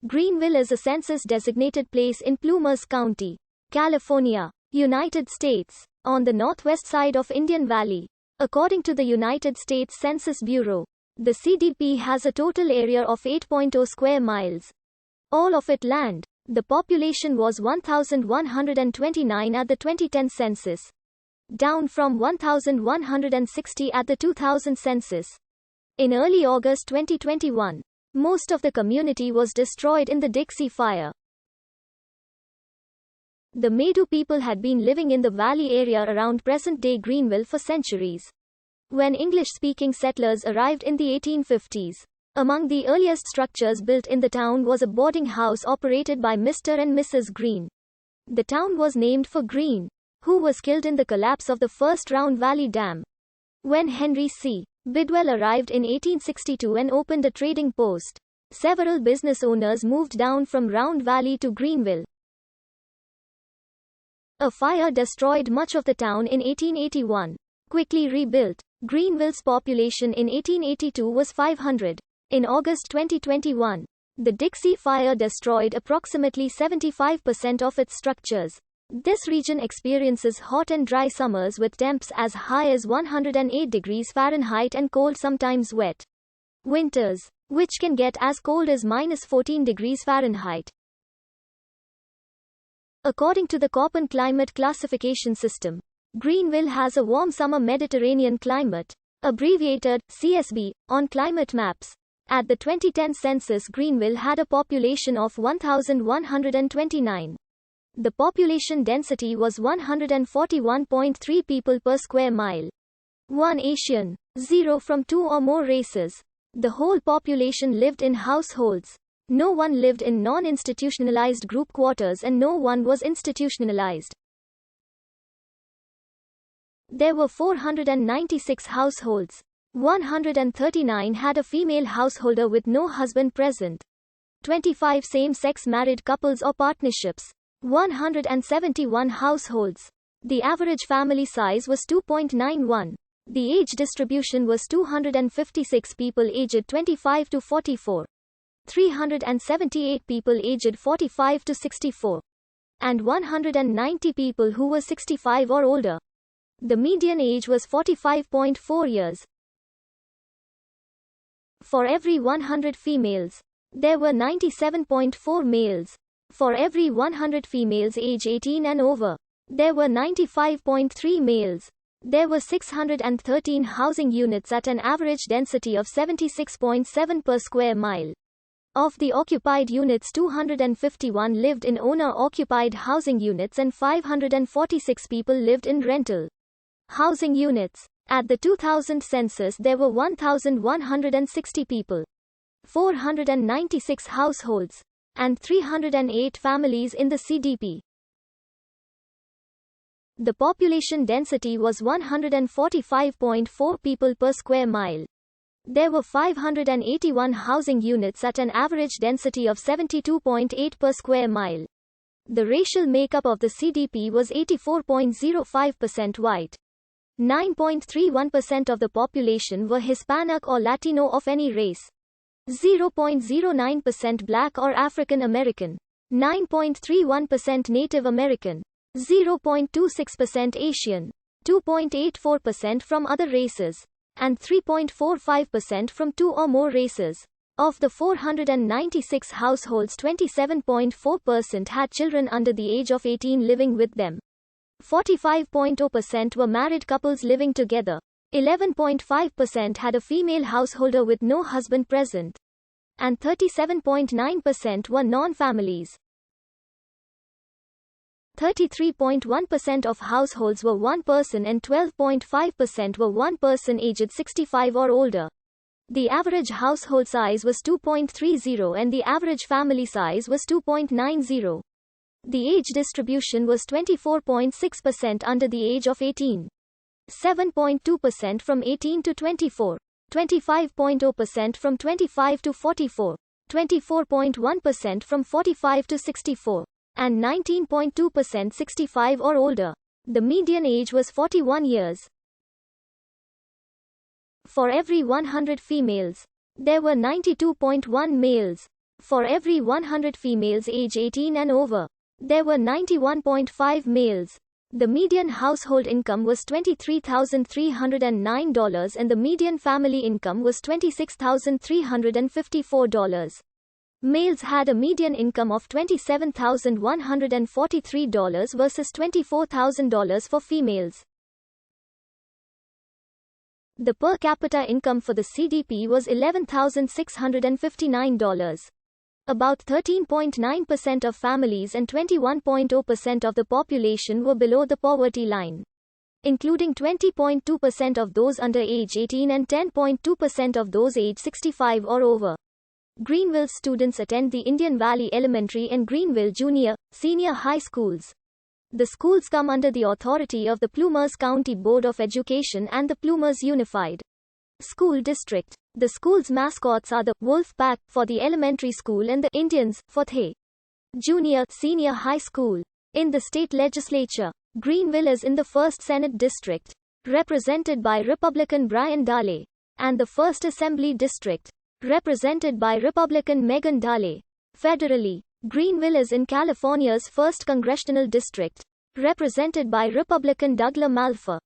Greenville is a census-designated place in Plumas County, California, United States, on the northwest side of Indian Valley. According to the United States Census Bureau, the CDP has a total area of 8.0 square miles. All of it land. The population was 1,129 at the 2010 census, down from 1,160 at the 2000 census. In early August 2021, most of the community was destroyed in the Dixie Fire. The Maidu people had been living in the valley area around present-day Greenville for centuries. When English-speaking settlers arrived in the 1850s, among the earliest structures built in the town was a boarding house operated by Mr. and Mrs. Green. The town was named for Green, who was killed in the collapse of the first Round Valley Dam. When Henry C. Bidwell arrived in 1862 and opened a trading post, several business owners moved down from Round Valley to Greenville. A fire destroyed much of the town in 1881. Quickly rebuilt, Greenville's population in 1882 was 500. In August 2021, the Dixie Fire destroyed approximately 75% of its structures. This region experiences hot and dry summers with temps as high as 108 degrees Fahrenheit and cold, sometimes wet winters, which can get as cold as -14 degrees Fahrenheit. According to the Köppen climate classification system, Greenville has a warm summer Mediterranean climate, abbreviated CSB, on climate maps. At the 2010 census, Greenville had a population of 1,129. The population density was 141.3 people per square mile. 1 Asian, 0 from 2 or more races. The whole population lived in households. No one lived in non-institutionalized group quarters and no one was institutionalized. There were 496 households. 139 had a female householder with no husband present. 25 same-sex married couples or partnerships. 171 households. The average family size was 2.91. The age distribution was 256 people aged 25 to 44. 378 people aged 45 to 64. And 190 people who were 65 or older. The median age was 45.4 years. For every 100 females, there were 97.4 males. For every 100 females age 18 and over, there were 95.3 males. There were 613 housing units at an average density of 76.7 per square mile. Of the occupied units, 251 lived in owner-occupied housing units and 546 people lived in rental housing units. At the 2000 census, there were 1,160 people, 496 households, and 308 families in the CDP. The population density was 145.4 people per square mile. There were 581 housing units at an average density of 72.8 per square mile. The racial makeup of the CDP was 84.05% white. 9.31% of the population were Hispanic or Latino of any race. 0.09% Black or African American. 9.31% Native American. 0.26% Asian. 2.84% from other races. And 3.45% from 2 or more races. Of the 496 households, 27.4% had children under the age of 18 living with them. 45.0% were married couples living together. 11.5% had a female householder with no husband present. And 37.9% were non-families. 33.1% of households were one person and 12.5% were one person aged 65 or older. The average household size was 2.30 and the average family size was 2.90. The age distribution was 24.6% under the age of 18. 7.2% from 18 to 24. 25.0% from 25 to 44. 24.1% from 45 to 64. And 19.2% 65 or older. The median age was 41 years. For every 100 females, there were 92.1 males. For every 100 females age 18 and over, there were 91.5 males. The median household income was $23,309 and the median family income was $26,354. Males had a median income of $27,143 versus $24,000 for females. The per capita income for the CDP was $11,659. About 13.9% of families and 21.0% of the population were below the poverty line, including 20.2% of those under age 18 and 10.2% of those age 65 or over. Greenville students attend the Indian Valley Elementary and Greenville Junior, Senior High Schools. The schools come under the authority of the Plumas County Board of Education and the Plumas Unified School District. The school's mascots are the Wolf Pack for the elementary school and the Indians for the Junior, Senior High School. In the state legislature, Greenville is in the 1st Senate District, represented by Republican Brian Dahle, and the 1st Assembly District, represented by Republican Megan Dahle. Federally, Greenville is in California's 1st Congressional District, represented by Republican Douglas Malfa.